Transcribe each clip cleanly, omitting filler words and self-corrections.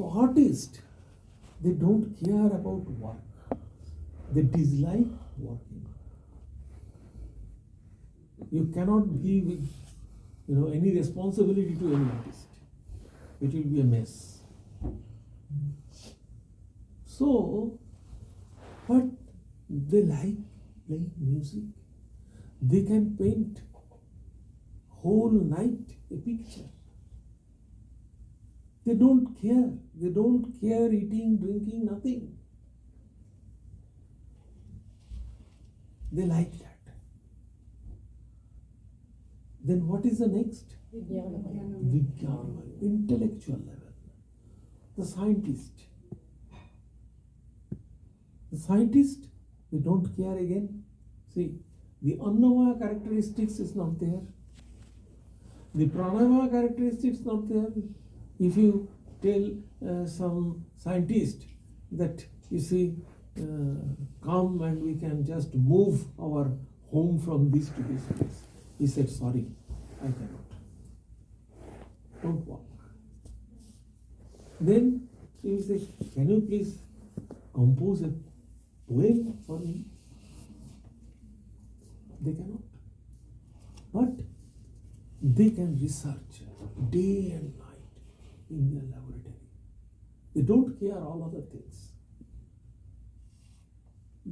So artists, they don't care about work. They dislike working. You cannot give any responsibility to any artist. It will be a mess. So, but they like playing music. They can paint whole night a picture. They don't care. They don't care eating, drinking, nothing. They like that. Then what is the next? Vijnana, intellectual level. The scientist. The scientist, they don't care again. See, the Annamaya characteristics is not there. The Pranamaya characteristics is not there. If you tell some scientist that, come and we can just move our home from this to this place, he said, sorry, I cannot. Don't walk. Then he will say, can you please compose a poem for me? They cannot. But they can research day and night in their laboratory. They don't care all other things.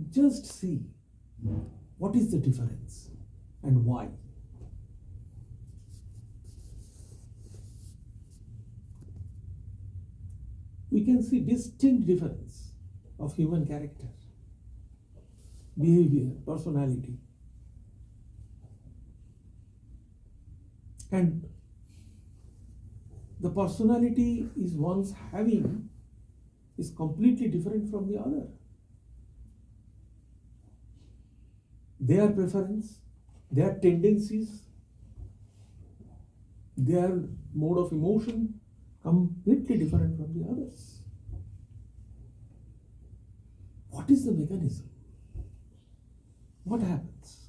Just see what is the difference and why. We can see distinct difference of human character, behavior, personality. And the personality is one's having is completely different from the other. Their preference, their tendencies, their mode of emotion, completely different from the others. What is the mechanism? What happens?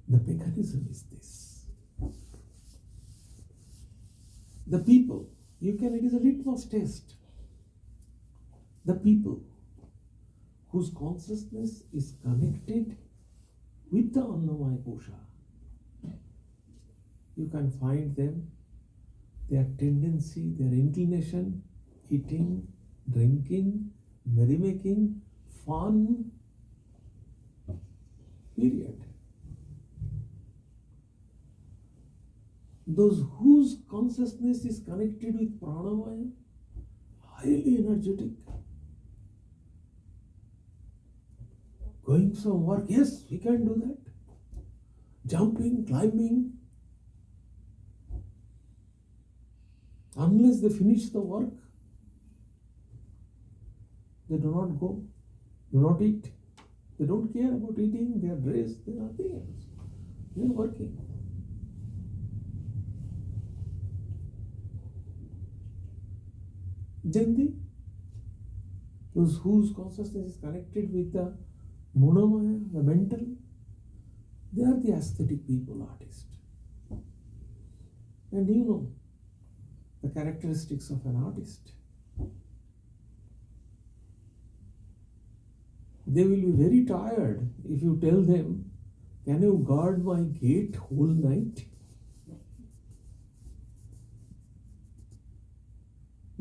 The mechanism is this. The people, it is a litmus test. The people whose consciousness is connected with the Annamaya kosha, you can find them, their tendency, their inclination, eating, drinking, merrymaking, fun, period. Those whose consciousness is connected with pranamaya, highly energetic. Going some work, yes, we can do that. Jumping, climbing. Unless they finish the work, they do not go, do not eat. They don't care about eating, their dress, they are nothing else. They are working. Then those whose consciousness is connected with the monomaya, the mental, they are the aesthetic people, artists. And you know the characteristics of an artist. They will be very tired if you tell them, can you guard my gate whole night?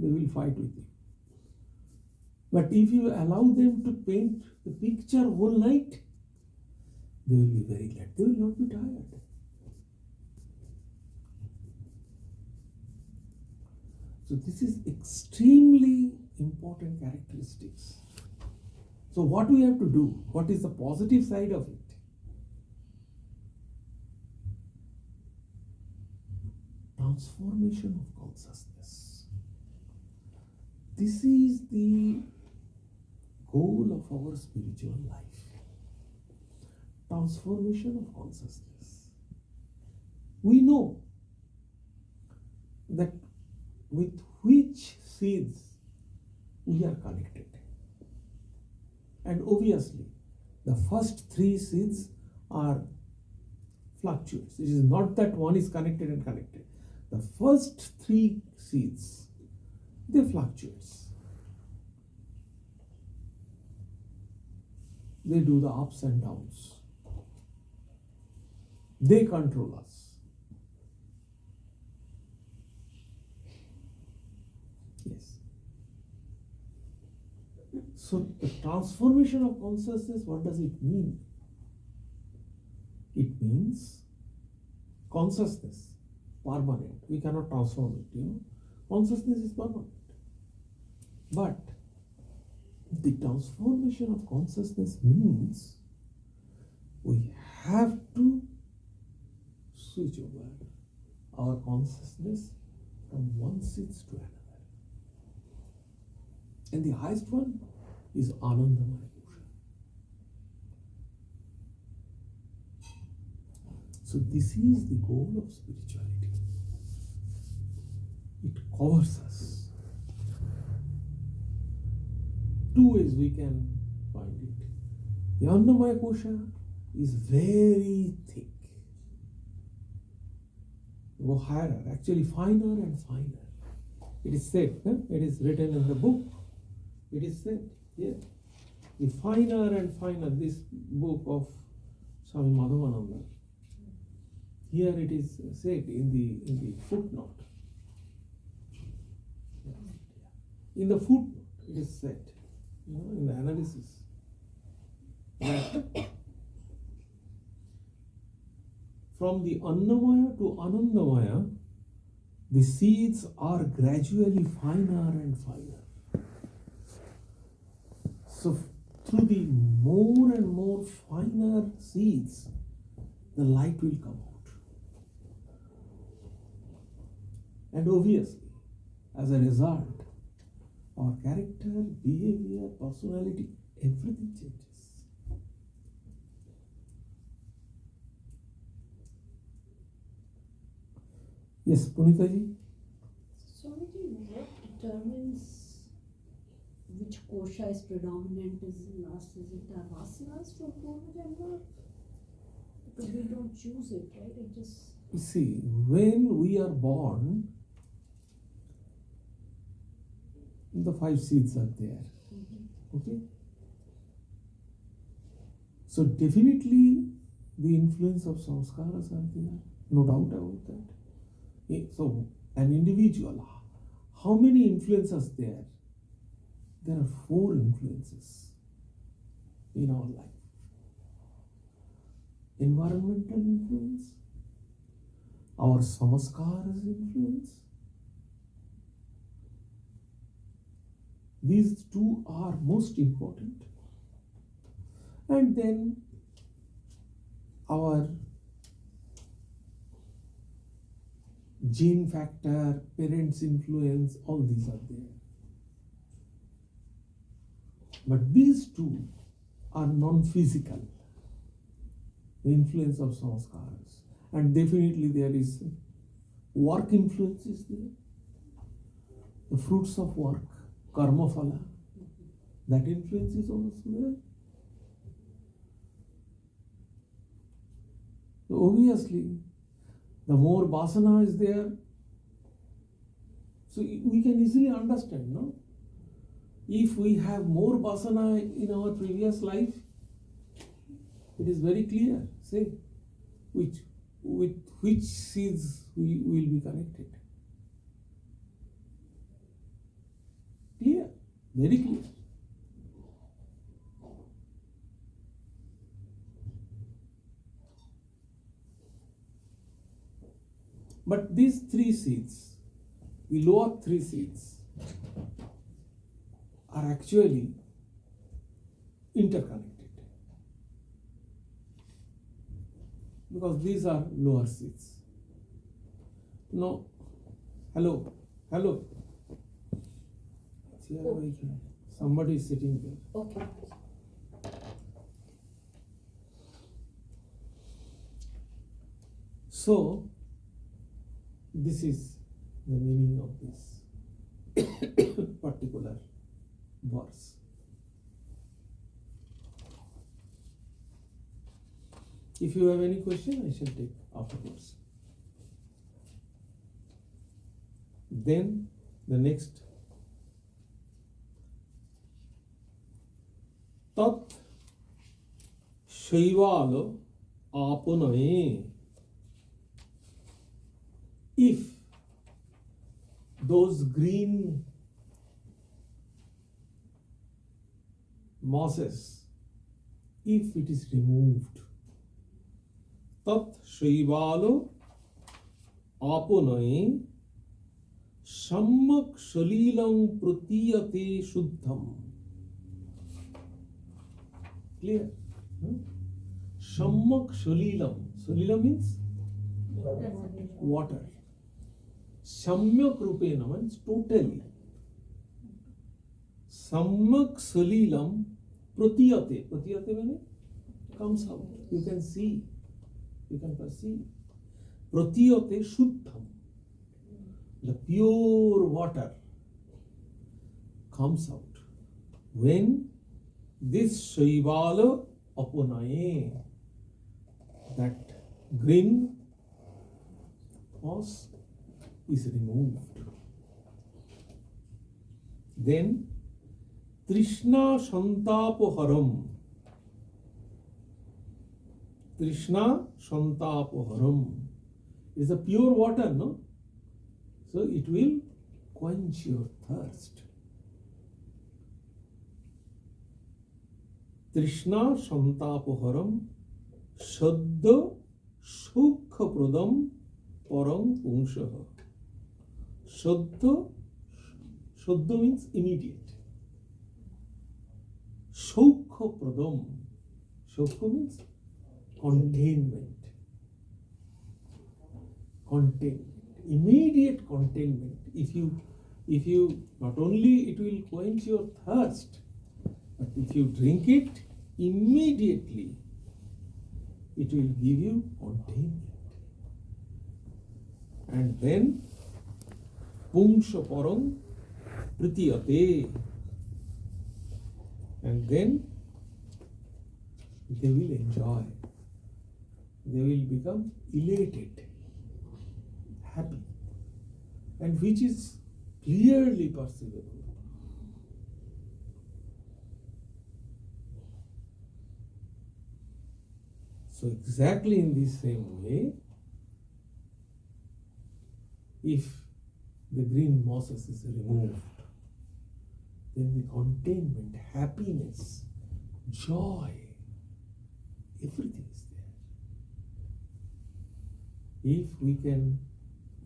They will fight with you. But if you allow them to paint the picture whole night, they will be very glad. They will not be tired. So this is extremely important characteristics. So what we have to do? What is the positive side of it? Transformation of consciousness. This is the goal of our spiritual life. Transformation of consciousness. We know that with which seeds we are connected. And obviously, the first three seeds are fluctuates. It is not that one is connected and connected. The first three seeds, they fluctuate. They do the ups and downs. They control us. Yes. So the transformation of consciousness, what does it mean? It means consciousness, permanent. We cannot transform it, Consciousness is permanent. But the transformation of consciousness means we have to switch over our consciousness from one seed to another. And the highest one is Anandamaya Kosha. So this is the goal of spirituality. It covers us. Two ways we can find it. The Annamaya Kosha is very thick. Go higher, actually finer and finer. It is said, it is written in the book. It is said here. The finer and finer, this book of Swami Madhavananda. Here it is said in the footnote. In the footnote, it is said, in the analysis, that from the Annamaya to Anandamaya, the seeds are gradually finer and finer. So through the more and more finer seeds, the light will come out. And obviously, as a result, our character, behavior, personality, everything changes. Yes, Punitaji? Swamiji, what determines which kosha is predominant is last? Is it our vasanas from Purva Janma? Because we don't choose it, right? It just... You see, when we are born, the 5 seeds are there. Okay? So definitely the influence of samskaras are there. No doubt about that. So an individual, how many influences there? There are 4 influences in our life. Environmental influence, our samskaras influence. These 2 are most important. And then our gene factor, parents' influence, all these are there. But these 2 are non-physical, the influence of samskaras. And definitely there is work influence is there, the fruits of work, karma phala, that influence is also there. So obviously, the more vasana is there, so we can easily understand, no? If we have more vasana in our previous life, it is very clear, say, with which seeds we will be connected. Clear, very clear. But these 3 seeds, the lower 3 seeds, are actually interconnected. Because these are lower seeds. No, hello. Somebody is sitting there. Okay. So, this is the meaning of this particular verse. If you have any question, I shall take afterwards. Then the next, tat shaivala apaname. If those green mosses, if it is removed, tat shaivala apaname sammak shalilam pratiyate shuddham. Clear? Sammak shalilam. Shalilam means water. Samyak rupena means totally. Samyak shalilam pratiyate. Pratiyate means comes out. You can see. You can perceive. Pratiyate shuddham. The pure water comes out when this shaivala apunaye, that green moss is removed. Then Trishna Shantapoharam. Trishna Shantapoharam is a pure water, no? So it will quench your thirst. Trishna Shantapoharam Shaddha Sukha Pradam Param Punshaha. Shaddha means immediate. Sukha Pradam. Sukha means containment. Containment. Immediate containment. If you not only it will quench your thirst, but if you drink it, immediately it will give you containment. And then Pungsha Parang Pritiyate. And then they will enjoy. They will become elated, happy, and which is clearly perceivable. So exactly in the same way, if the green mosses is removed, then the containment, happiness, joy, everything is there. If we can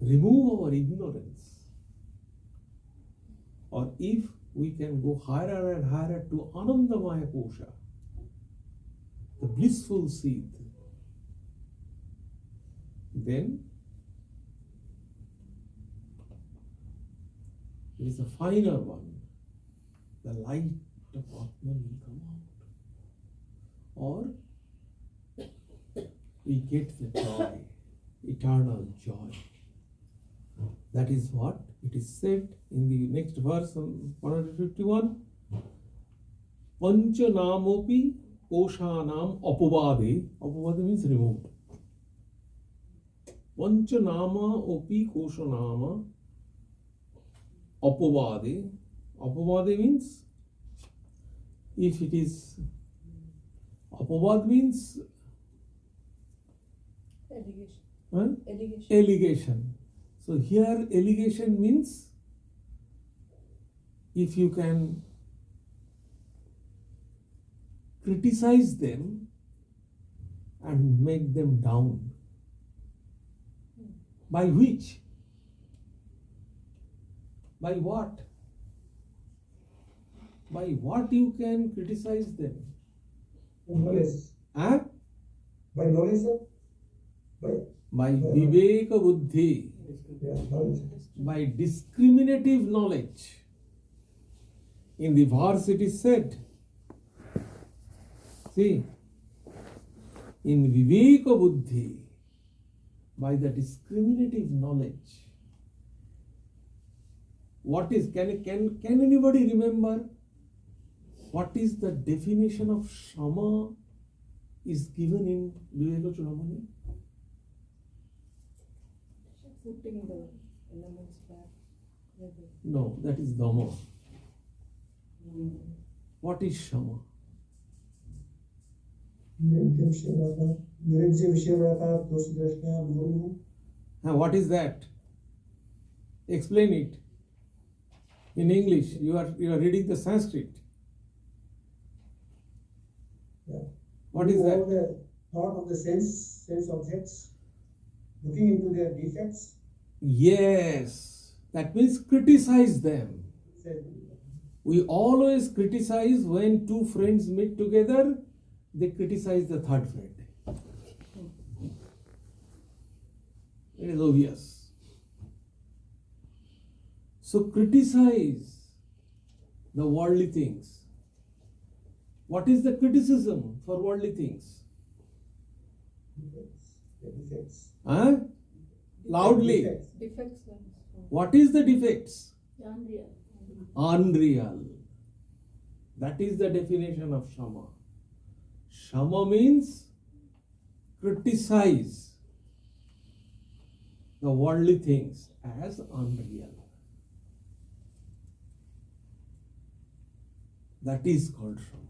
remove our ignorance, or if we can go higher and higher to Anandamaya Kosha, the blissful seed, then it is a finer one. The light of Atman will come out. Or we get the joy, eternal joy. That is what it is said in the next verse, 151. Pancha namopi koshanam apavade. Apavade means removed. Pancha nama opi koshanama apavade. Apavade means, if it is, apavad means allegation. So here allegation means if you can criticize them and make them down. By which? By what? By what you can criticize them? Knowledge. Huh? By knowledge, sir? By Viveka Buddhi. Yeah, knowledge. By discriminative knowledge. In the verse it is said, see, in Viveka Buddhi, by the discriminative knowledge, what is, can anybody remember what is the definition of Shama is given in Viveka Chudamani? Putting the elements back. No, that is Dhamma. What is Shama? What is that? Explain it. In English, you are reading the Sanskrit. Yeah. What is that? The thought of the sense objects, looking into their defects. Yes, that means criticize them. We always criticize when two friends meet together, they criticize the third friend. It is obvious. So criticize the worldly things. What is the criticism for worldly things? Defects. Huh? Loudly. Defects. What is the defects? Unreal. Unreal. That is the definition of Shama. Shama means criticize the worldly things as unreal. That is called Shama.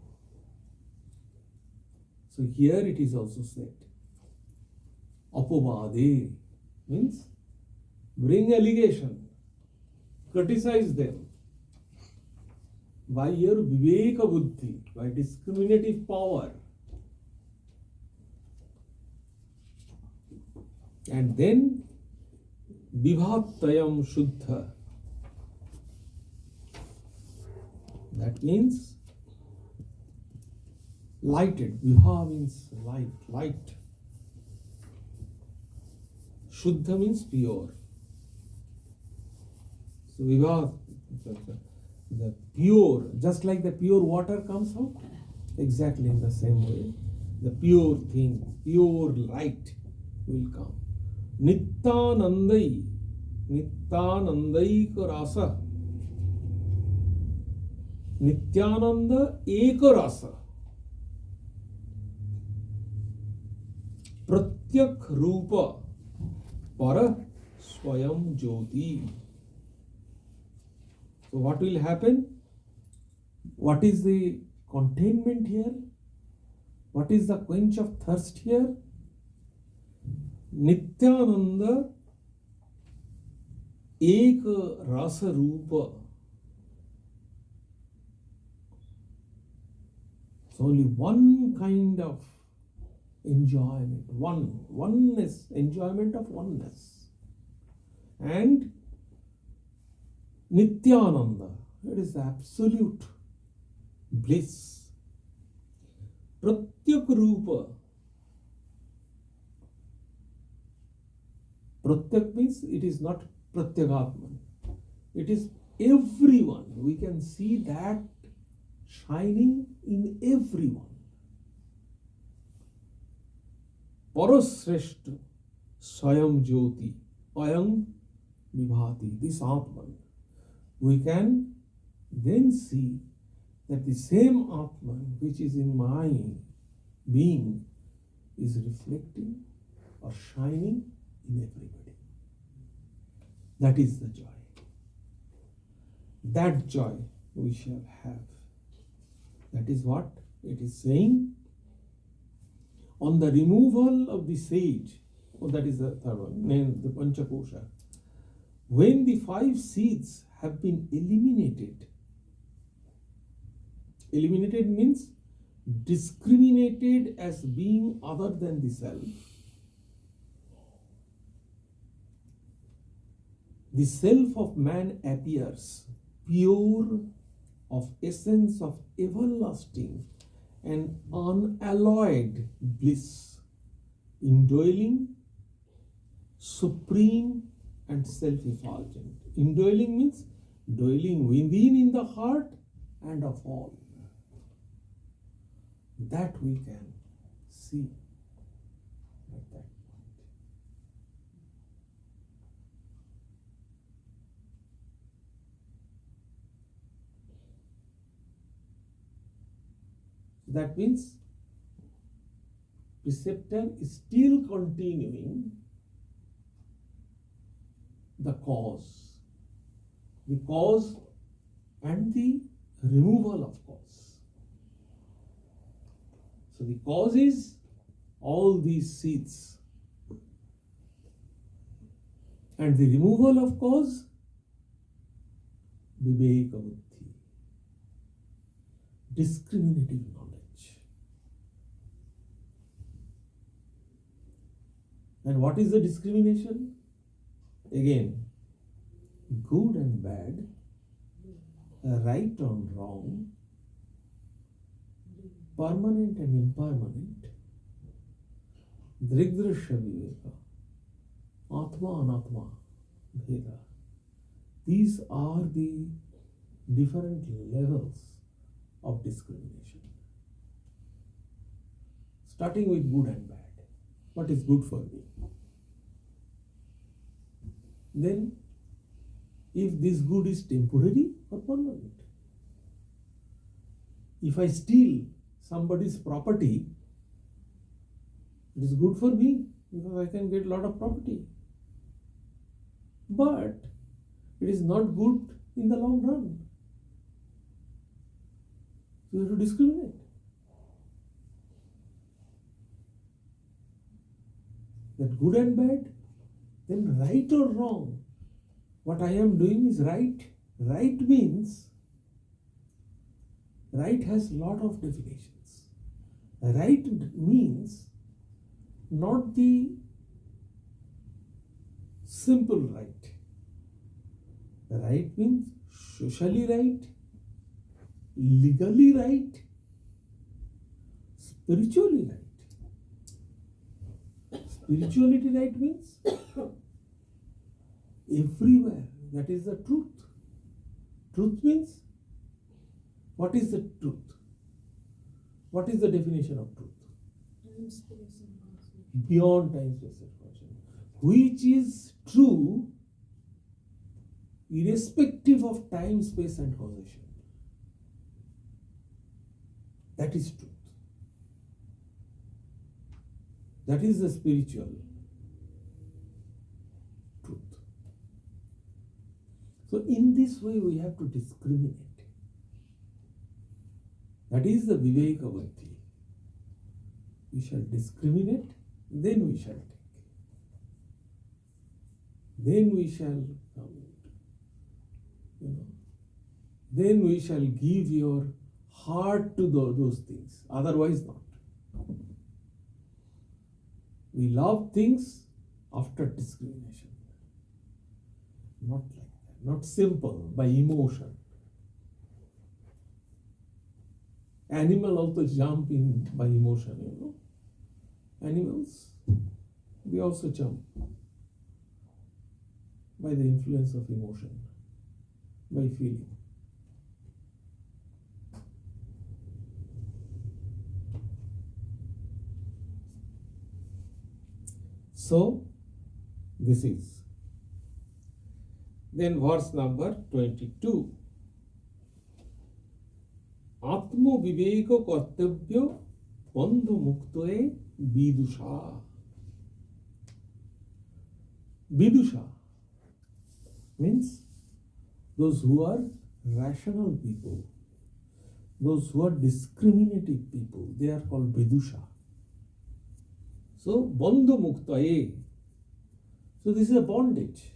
So here it is also said, Apavade means bring allegation, criticize them by your Viveka buddhi, by discriminative power. And then Vibhatayam Shuddha. That means lighted. Vibha means light. Shuddha means pure. So Vibha, the pure, just like the pure water comes out, exactly in the same way, the pure thing, pure light will come. Nityanandai Karasa. Nityananda Ekarasa. Pratyak Rupa Para Swayam Jyoti. So what will happen? What is the containment here? What is the quench of thirst here? Nityananda Ek Rasa Rupa. So only one kind of enjoyment, oneness, enjoyment of oneness. And Nityananda, it is absolute bliss. Pratyak Rupa. Pratyak means it is not Pratyagatman. It is everyone. We can see that shining in everyone. Parasreshta Swayam Jyoti Ayam Vibhati. This Atman. We can then see that the same Atman which is in my being is reflecting or shining in everybody. That is the joy. That joy we shall have. That is what it is saying. On the removal of the sage, that is the third one, named the Panchakosha. When the 5 seeds have been eliminated means discriminated as being other than the self. The self of man appears pure, of essence of everlasting and unalloyed bliss, indwelling, supreme and self-effulgent. Indwelling means dwelling within in the heart and of all. That we can see at that point. That means preceptor is still continuing the cause. the cause and the removal of cause. So the cause is all these seeds, and the removal of cause, Viveka Buddhi, discriminative knowledge. And what is the discrimination? Again, good and bad, right and wrong, permanent and impermanent, Drigdrishya Viveka, Atma Anatma Bheda. These are the different levels of discrimination. Starting with good and bad. What is good for me? Then, if this good is temporary or permanent. If I steal somebody's property, it is good for me because I can get a lot of property. But it is not good in the long run. So you have to discriminate. That good and bad, then right or wrong. What I am doing is right. Right means, right has lot of definitions. Right means not the simple right. Right means socially right, legally right, spiritually right. Spirituality right means everywhere. That is the truth. Truth means, what is the truth? What is the definition of truth? Time, space, and causation. Beyond time, space, and causation. Which is true irrespective of time, space, and causation. That is truth. That is the spiritual truth. So in this way we have to discriminate. That is the Viveka Buddhi. We shall discriminate, then we shall take. Then we shall then we shall give your heart to those things. Otherwise not. We love things after discrimination. Not like that. Not simple, by emotion. Animal also jump in by emotion, Animals, they also jump by the influence of emotion, by feeling. So, this is. Then verse number 22. Atma Viveka Kartabhya Bandha Muktoe Vidusha. Vidusha means those who are rational people, those who are discriminative people, they are called Vidusha. So, bandha muktaye. So, this is a bondage,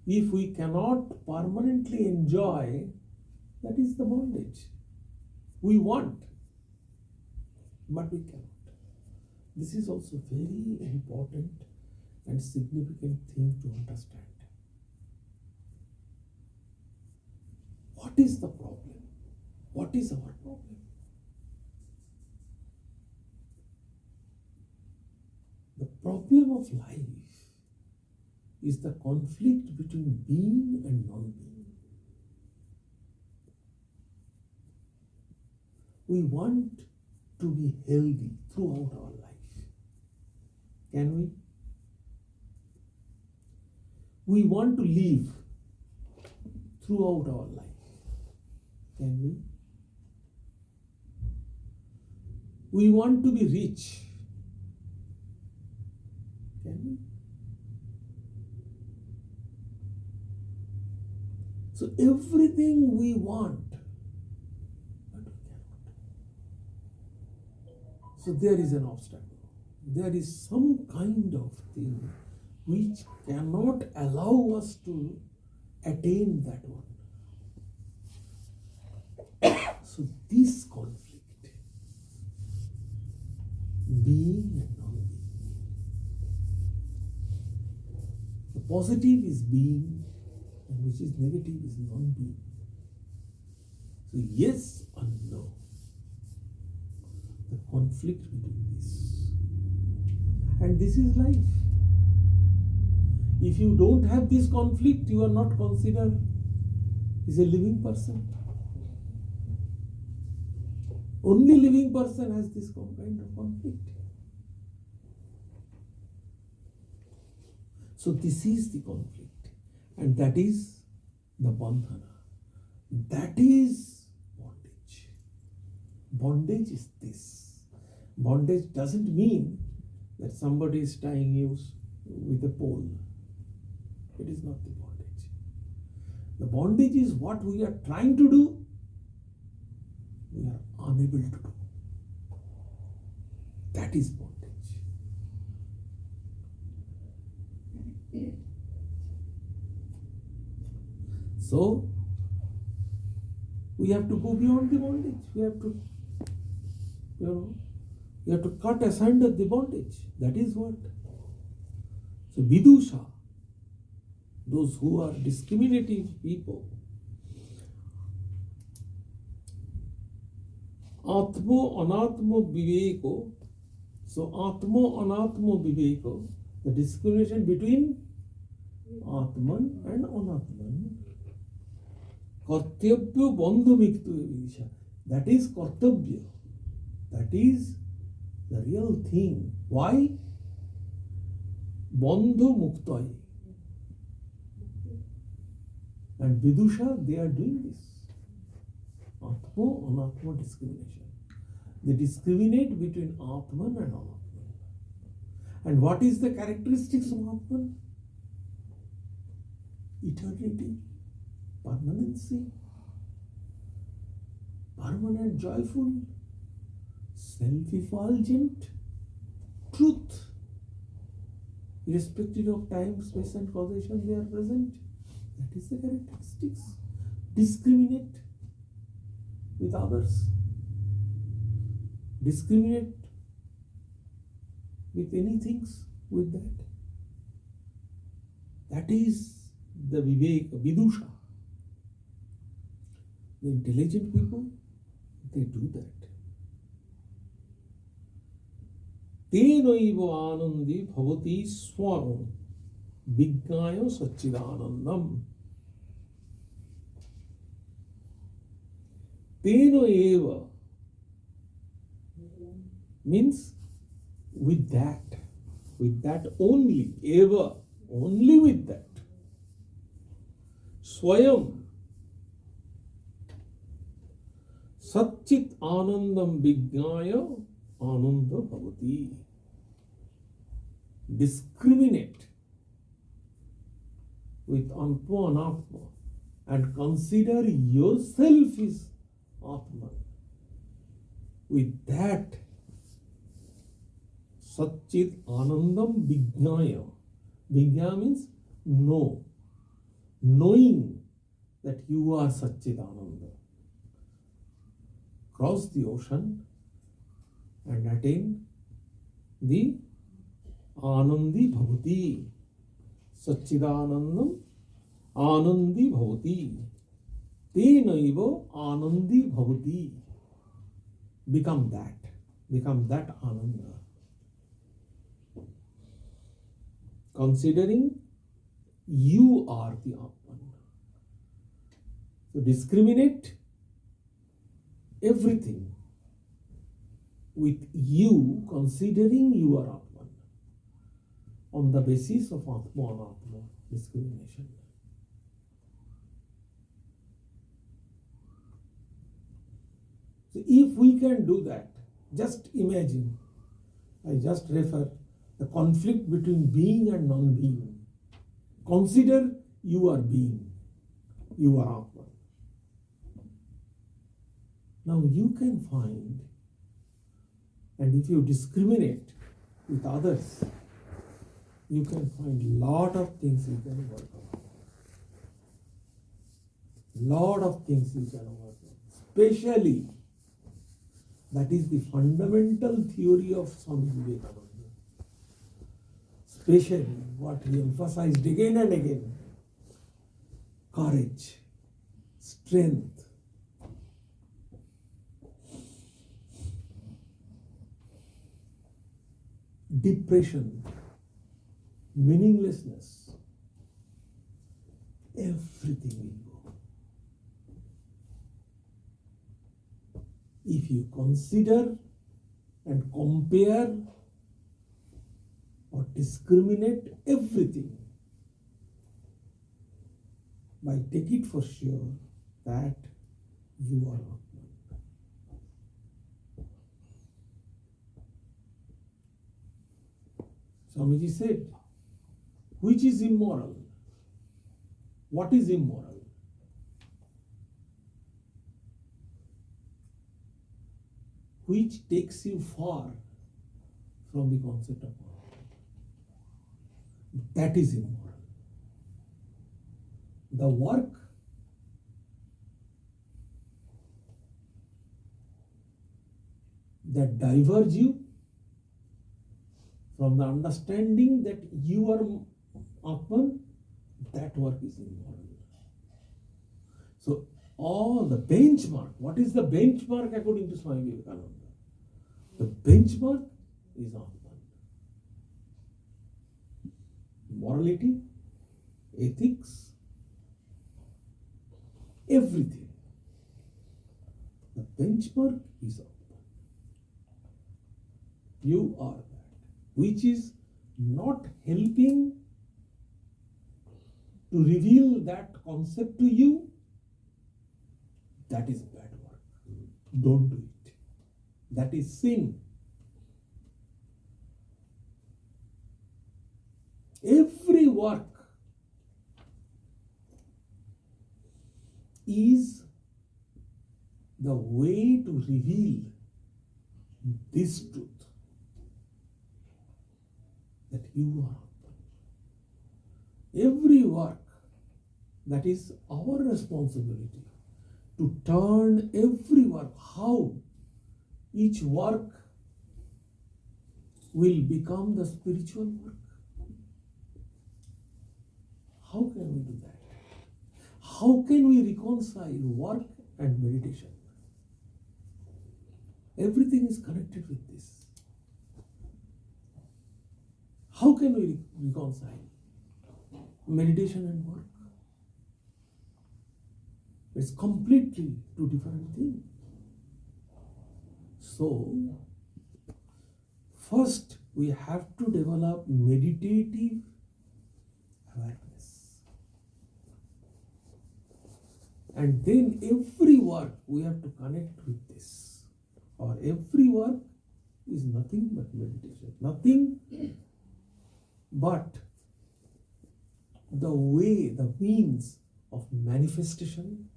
If we cannot permanently enjoy, that is the bondage. We want, but we cannot. This is also very important and significant thing to understand. What is the problem? What is our problem? The problem of life is the conflict between being and non-being. We want to be healthy throughout our life. Can we? We want to live throughout our life. Can we? We want to be rich. Can we? So everything we want, but we cannot. So there is an obstacle. There is some kind of thing which cannot allow us to attain that one. So this conflict, being and non-being. The positive is being, and which is negative is non-being. So yes and no. The conflict between this. And this is life. If you don't have this conflict, you are not considered as a living person. Only living person has this kind of conflict. So this is the conflict, and that is the bandhana. That is bondage. Bondage is this. Bondage doesn't mean that somebody is tying you with a pole. It is not the bondage. The bondage is what we are trying to do, we are unable to do. That is bondage. So, we have to go beyond the bondage. We have to, we have to cut asunder the bondage. That is what. So, Vidusha, those who are discriminative people, Atmo Anatmo Viveko. So Atmo Anatmo Viveko, the discrimination between Atman and Anatman. Kartavya Bandhu Miktu Vidisha. That is Kartavya. That is the real thing. Why? Bandhu Muktai. And Vidusha, they are doing this. Atma Anatma discrimination. They discriminate between Atman and Anatman. And what is the characteristics of Atman? Eternity, permanency, permanent joyful, self-effulgent, truth. Irrespective of time, space and causation, they are present. That is the characteristics. Discriminate with others. Discriminate with anything with that. That is the Viveka, Vidusha. The intelligent people, they do that. Tenaiva anandi bhavati swam vijnaya satchidanandam. Teno eva means with that only, eva, only with that. Swayam Satchit Anandam Vijnaya Ananda Bhavati. Discriminate with Atma Anatma and consider yourself is Atman. With that, Satchit Anandam Vijnaya. Vijnaya means know. Knowing that you are Satchidananda. Cross the ocean and attain the Anandi Bhavati. Satchidanandam Anandi Bhavati. Tenaiva Anandi Bhavati. Become that Ananda. Considering you are the Atman. So discriminate everything with you, considering you are Atman, on the basis of Atma Anatma discrimination. So if we can do that, just imagine, I just refer the conflict between being and non-being. Consider you are being. you are Atman. Now you can find, and if you discriminate with others, you can find lot of things you can work on. Lot of things you can work on. Especially, that is the fundamental theory of Swami Vivekananda. Especially what he emphasized again and again: courage, strength. Depression, meaninglessness, everything will go. If you consider and compare or discriminate everything, by take it for sure that you are Atman. Swamiji said, which is immoral? What is immoral? Which takes you far from the concept of moral. That is immoral. The work that diverges you from the understanding that you are Atman, that work is immoral. So, all the benchmark, what is the benchmark according to Swami Vivekananda? The benchmark is Atman. Morality, ethics, everything. The benchmark is Atman. You are that. Which is not helping to reveal that concept to you, that is bad work. Don't do it. That is sin. Every work is the way to reveal this truth, that you are Atman. Every work, that is our responsibility, to turn every work, how each work will become the spiritual work. How can we do that? How can we reconcile work and meditation? Everything is connected with this. How can we reconcile meditation and work? It's completely two different things. So, first we have to develop meditative awareness. And then every work we have to connect with this. Or every work is nothing but meditation. Nothing but the way, the means of manifestation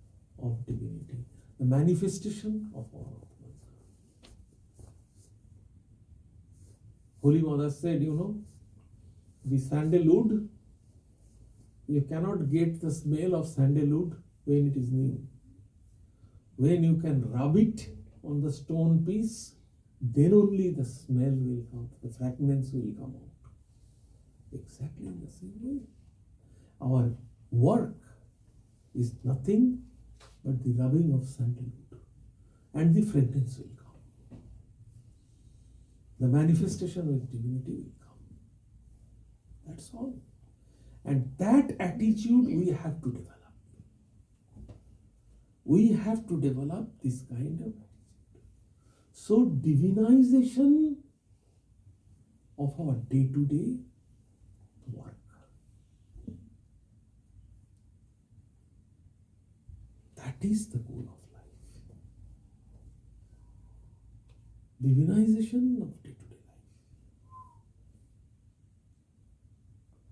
of divinity, the manifestation of our Atman. Holy Mother said, the sandalwood, you cannot get the smell of sandalwood when it is new. When you can rub it on the stone piece, then only the smell will come, the fragrance will come out. Exactly in the same way. Our work is nothing but the rubbing of sandalwood, and the fragrance will come. The manifestation of divinity will come. That's all. And that attitude we have to develop. We have to develop this kind of attitude. So, divinization of our day-to-day work. That is the goal of life. Divinization of day-to-day life.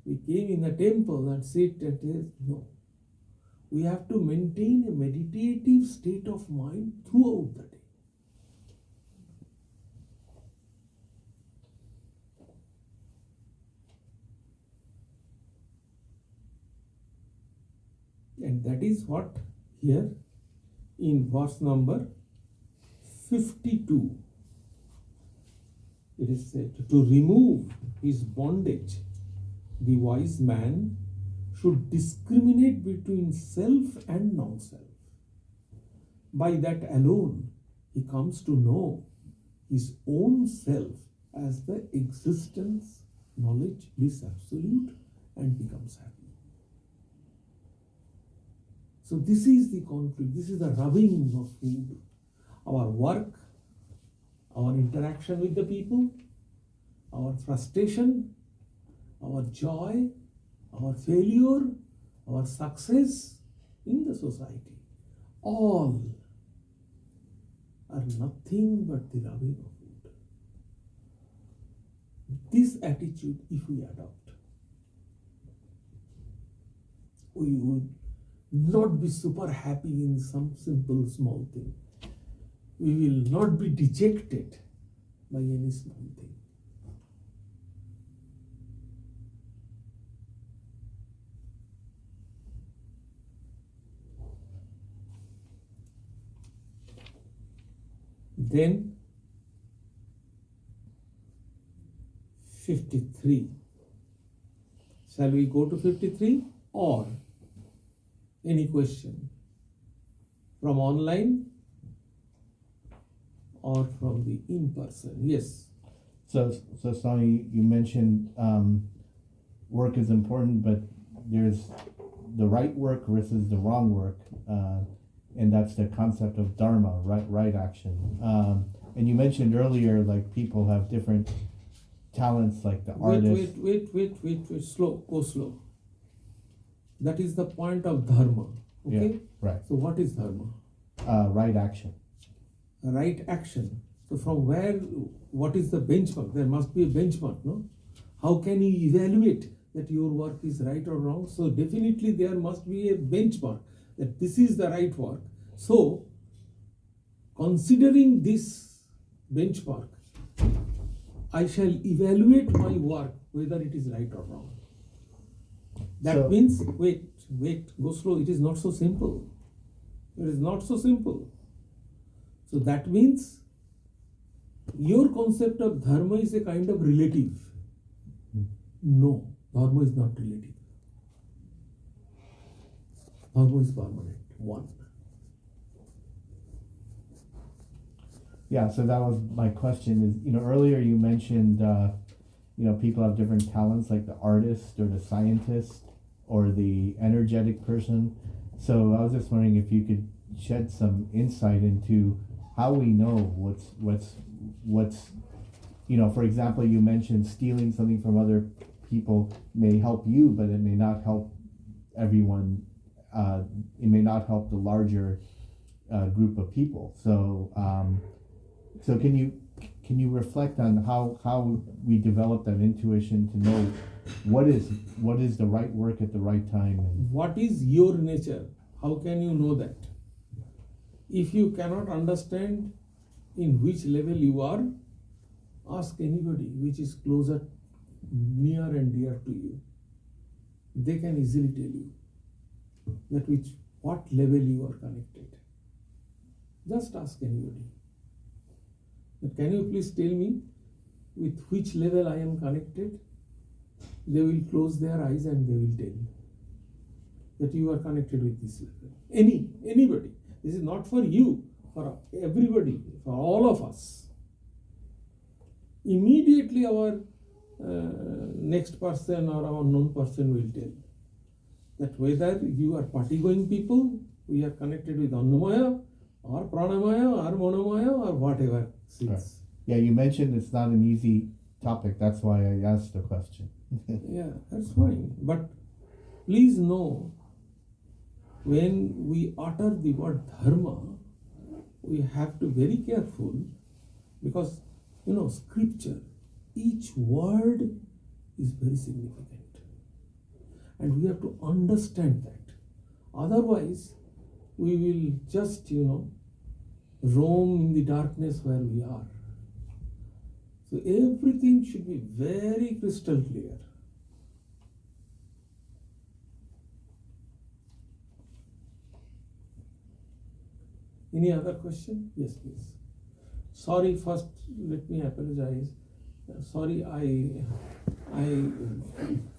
We came in the temple and sit and say, no. we have to maintain a meditative state of mind throughout the day. And that is what here in verse number 52 it is said, to remove his bondage, the wise man should discriminate between self and non-self. By that alone, he comes to know his own self as the existence, knowledge, bliss absolute, and becomes happy. So this is the conflict, this is the rubbing of food. Our work, our interaction with the people, our frustration, our joy, our failure, our success in the society, all are nothing but the rubbing of food. This attitude, if we adopt, we would not be super happy in some simple small thing. We will not be dejected by any small thing. Then 53. Shall we go to 53 or any question from online or from the in-person? Yes. So Swami, you mentioned work is important, but there's the right work versus the wrong work, and that's the concept of dharma, right action. And you mentioned earlier, like people have different talents, like the artist. Wait, slow, go slow. That is the point of dharma. Okay? Yeah, right. So what is dharma? Right action. Right action. So from where, what is the benchmark? There must be a benchmark, no? How can you evaluate that your work is right or wrong? So definitely there must be a benchmark that this is the right work. So considering this benchmark, I shall evaluate my work whether it is right or wrong. That means, wait, go slow. It is not so simple. It is not so simple. So that means your concept of dharma is a kind of relative. No, dharma is not relative. Dharma is permanent, one. Yeah, so that was my question is, earlier you mentioned, people have different talents, like the artist or the scientist or the energetic person. So I was just wondering if you could shed some insight into how we know what's for example, you mentioned stealing something from other people may help you, but it may not help everyone. It may not help the larger group of people. So can you reflect on how we develop that intuition to know what is the right work at the right time? What is your nature? How can you know that? If you cannot understand in which level you are, ask anybody which is closer, near and dear to you. They can easily tell you that what level you are connected. Just ask anybody. But can you please tell me with which level I am connected? They will close their eyes and they will tell you that you are connected with this level. Anybody. This is not for you, for everybody, for all of us. Immediately our next person or our known person will tell that whether you are party-going people, we are connected with Annamaya or Pranamaya or Monomaya or whatever. Right. Yeah, you mentioned it's not an easy topic. That's why I asked the question. Yeah, that's fine. But please know, when we utter the word dharma, we have to be very careful because, scripture, each word is very significant. And we have to understand that. Otherwise, we will just, roam in the darkness where we are. So everything should be very crystal clear. Any other question? Yes, please. Sorry, first let me apologize. Sorry, I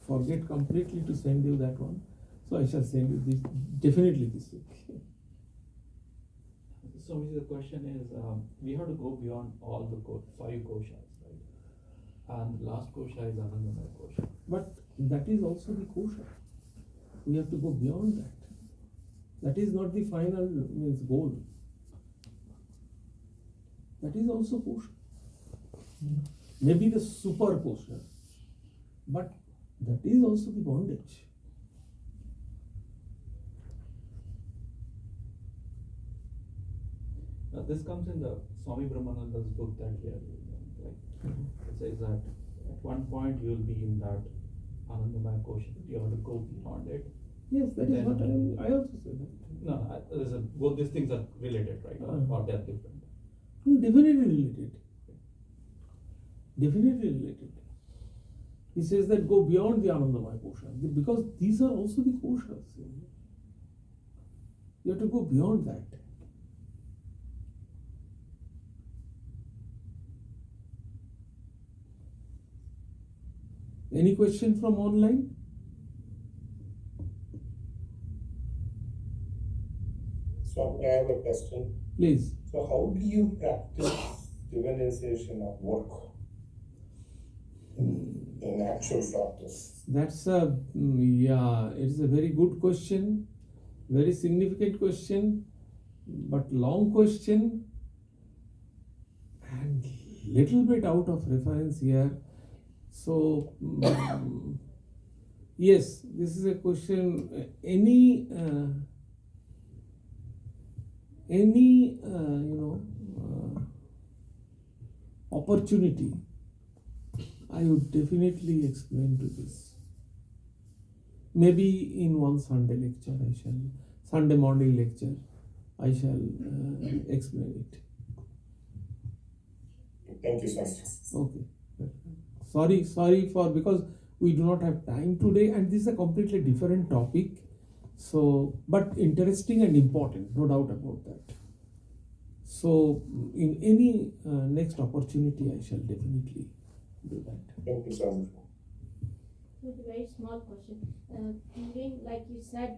forget completely to send you that one. So I shall send you this definitely this week. So the question is, we have to go beyond all the 5 koshas, right? And the last kosha is Anandamaya kosha. But that is also the kosha. We have to go beyond that. That is not the final goal. That is also kosha. Maybe the super kosha, but that is also the bondage. This comes in the Swami Prasannatmananda's book that we are reading. It says that at one point you will be in that Anandamaya kosha, you have to go beyond it. Yes, that is what I also said that. No, both these things are related, right? Or they are different. Definitely related. Definitely related. He says that go beyond the Anandamaya kosha, because these are also the koshas. You have to go beyond that. Any question from online? Swami, I have a question. Please. So how do you practice divinization of work in actual practice? That's it's a very good question, very significant question, but long question and little bit out of reference here. So yes, this is a question. Any opportunity, I would definitely explain to this. Maybe in one Sunday lecture, Sunday morning lecture, I shall explain it. Thank you, sir. Okay. Sorry for, because we do not have time today, and this is a completely different topic. So, but interesting and important, no doubt about that. So, in any next opportunity, I shall definitely do that. Thank you, sir. With a very small question. During, like you said,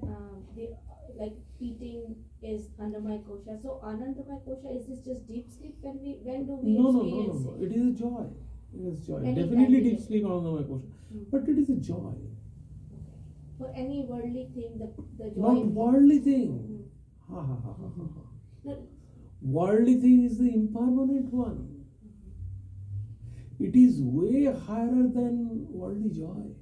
eating is Anandamaya kosha. So Anandamaya kosha, is this just deep sleep? When do we experience No. It is a joy. It is joy. Any Definitely time deep sleep Anandamaya kosha. But it is a joy. For any worldly thing, the joy. Not worldly thing. No, Worldly thing is the impermanent one. It is way higher than worldly joy.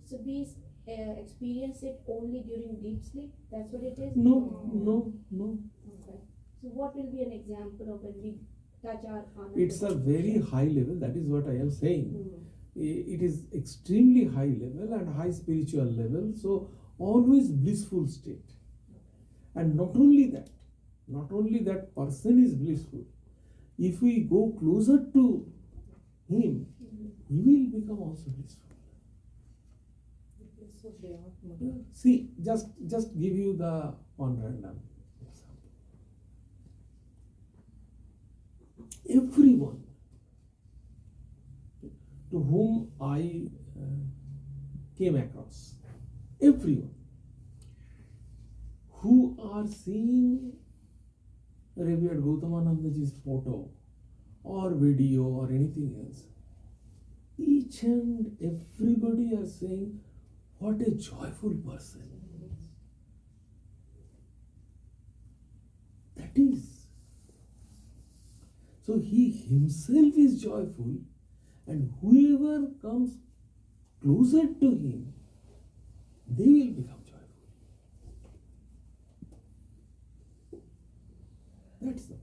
So we experience it only during deep sleep? That's what it is? No. Okay. So what will be an example of when we touch our Ananda? It's a very high level, that is what I am saying. It is extremely high level and high spiritual level, so always blissful state. And not only that person is blissful. If we go closer to him, he will become also blissful. See, just give you the one random example. Everyone to whom I came across, everyone who are seeing Revered Gautamanandaji's photo or video or anything else, each and everybody are saying, what a joyful person. That is. So he himself is joyful, and whoever comes closer to him, they will become joyful. That's the.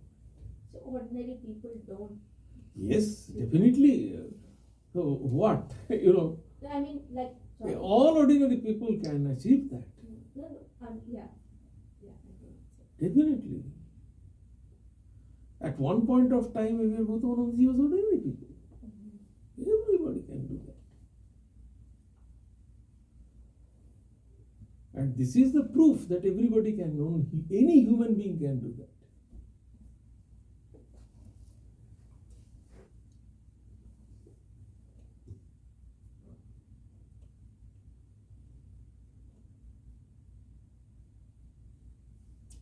So ordinary people don't. Yes, definitely. So what? I mean, like. Sorry. All ordinary people can achieve that. Yeah, I think so. Definitely. At one point of time, we were both one of the ordinary people. Everybody can do that. And this is the proof that everybody can, any human being can do that.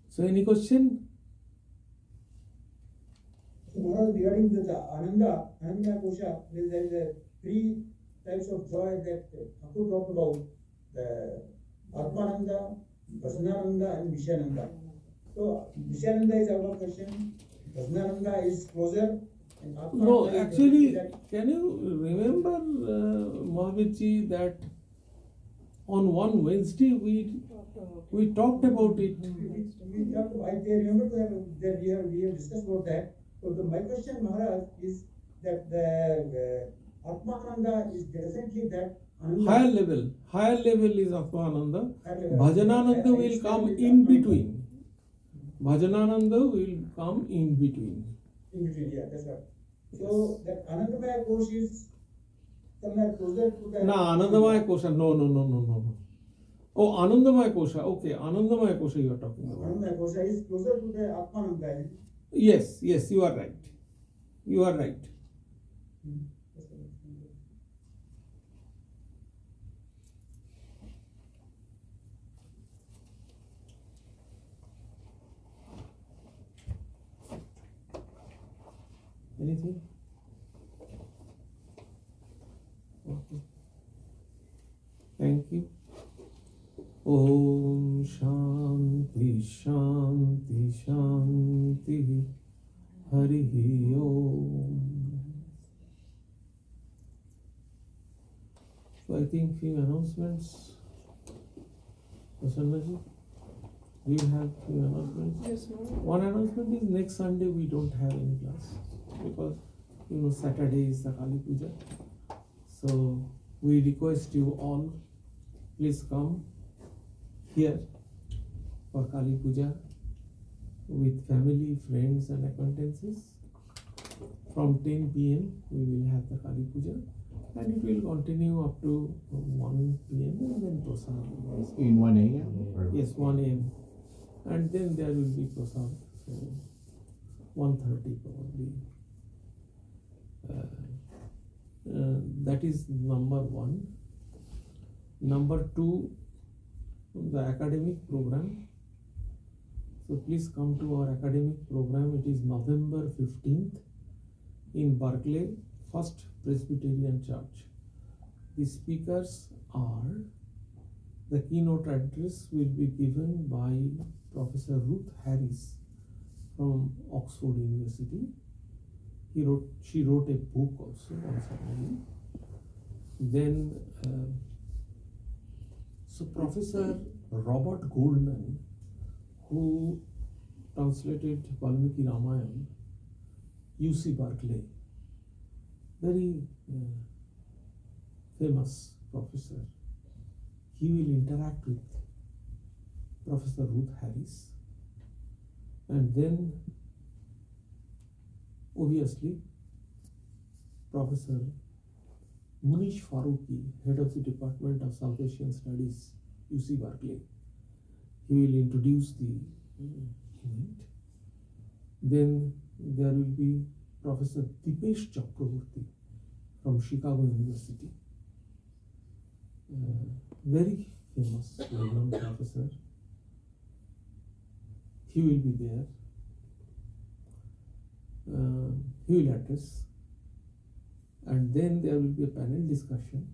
So, any question? So Maharaj, regarding the Ananda Kosha, there is a three types of joy that Thakur talked about: the Atmananda, Prasannananda, and Vishananda. So Vishananda is out of question. Prasannananda is closer. And Atmananda No, is actually, that can you remember, Mahavitji, that on one Wednesday we talked about it. we talked. I remember that we have discussed about that. So my question, Maharaj, is that the Atmananda is definitely that Ananda. Higher level is Atmananda. Higher level. Bhajanananda I will understand come it, in Atmananda. between. Bhajanananda will come in between. In between, yeah, that's right. So that Anandamaya Kosh is somewhere closer to the. No, Anandamaya Kosha. No. Oh, Anandamaya Kosha. Okay, Anandamaya Kosha you are talking about. Anandamaya Kosha is closer to the Atmananda. Isn't it? Yes, you are right. You are right. That's right. Anything? Okay. Thank you. Om Shanti Shanti Shanti Hari Om. So I think few announcements. Prasannaji, do you have few announcements? Yes, Maharaj. One announcement is next Sunday we don't have any class because Saturday is the Kali Puja. So we request you all, please come here for Kali Puja with family, friends and acquaintances. From 10 p.m. we will have the Kali Puja and it will continue up to 1 p.m. and then Prasad. In 1 a.m. or- Yes, 1 a.m. And then there will be Prasad. So 1:30 probably. That is number one. Number two, the academic program. So please come to our academic program. It is November 15th in Berkeley, First Presbyterian Church. The speakers are, the keynote address will be given by Professor Ruth Harris from Oxford University. She wrote a book also on psychology. Then, so Professor Robert Goldman, who translated Valmiki Ramayana, UC Berkeley, very famous professor. He will interact with Professor Ruth Harris, and then obviously Professor Munish Farooqi, head of the Department of South Asian Studies, UC Berkeley. He will introduce the event. Then there will be Professor Dipesh Chakraborty from Chicago University. Very famous, well-known professor. He will be there. He will address, and then there will be a panel discussion.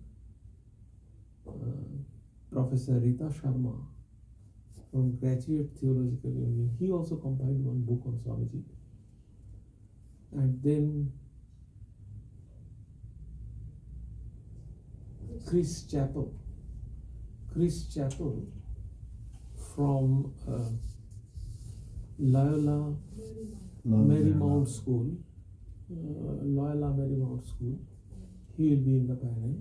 Professor Rita Sharma from Graduate Theological Union, he also compiled one book on Swamiji. And then Chris Chappell from Loyola Marymount School, he will be in the panel,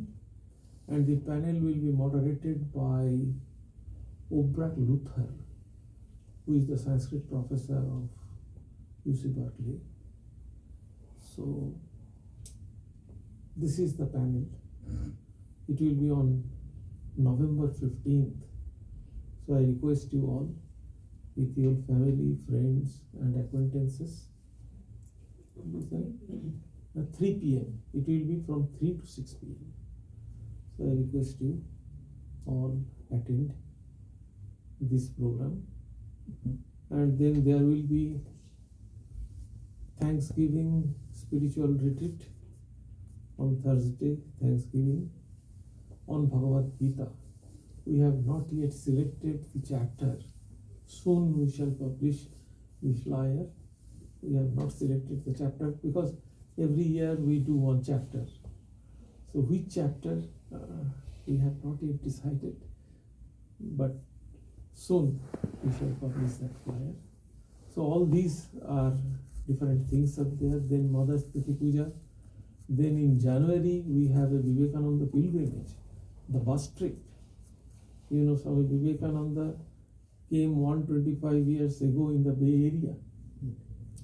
and the panel will be moderated by Obrak Luther, who is the Sanskrit professor of UC Berkeley. So this is the panel. It will be on November 15th. So I request you all, with your family, friends and acquaintances, at 3 p.m. It will be from 3 to 6 p.m. So I request you all attend this program. And then there will be Thanksgiving spiritual retreat on Thursday, Thanksgiving, on Bhagavad Gita. We have not yet selected the chapter. Soon we shall publish the flyer. We have not selected the chapter because every year we do one chapter. So which chapter we have not yet decided, but soon we shall publish that flyer. So all these are different things up there. Then Mother's Priti Puja. Then in January we have a Vivekananda pilgrimage, the bus trip. You know, Swami Vivekananda came 125 years ago in the Bay Area,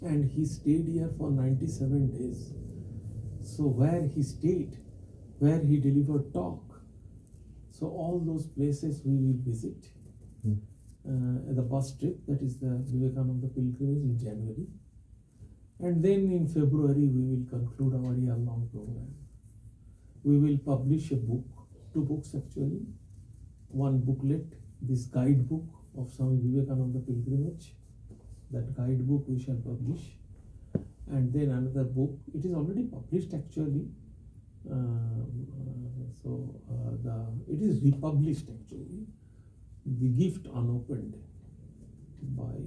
and he stayed here for 97 days. So where he stayed, where he delivered talk, so all those places we will visit. The bus trip, that is the Vivekananda pilgrimage in January. And then in February we will conclude our year-long program. We will publish a book, 2 books actually. One booklet, this guidebook of Swami Vivekananda pilgrimage. That guidebook we shall publish. And then another book, it is already published actually. It is republished actually. The Gift Unopened by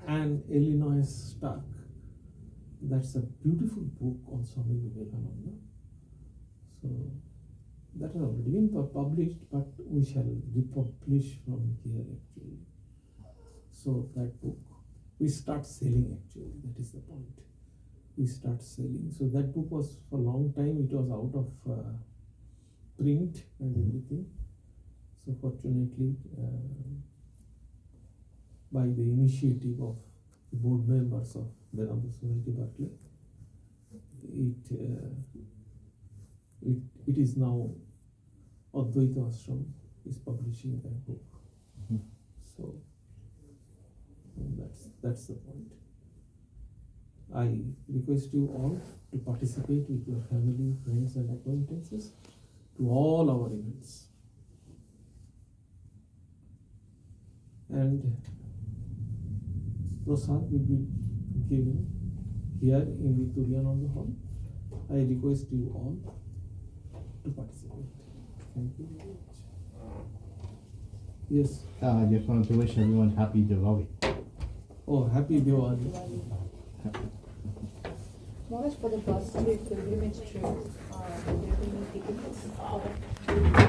Anne Illinois Stark. That's a beautiful book on Swami Vivekananda. So that has already been published, but we shall republish from here actually. So that book, we start selling actually, that is the point. We start selling. So that book was for a long time, it was out of print and everything. So fortunately, by the initiative of the board members of Vedanta Society Berkeley, it is now Advaita Ashram is publishing that book. So that's the point. I request you all to participate with your family, friends and acquaintances to all our events. And Prasad will be given here in the Turiyananda Hall. I request you all to participate. Thank you very much. Yes. I just wanted to wish everyone happy Diwali. Oh, happy Diwali. Maharaj, for the bus trip, pilgrimage trip, there will be tickets.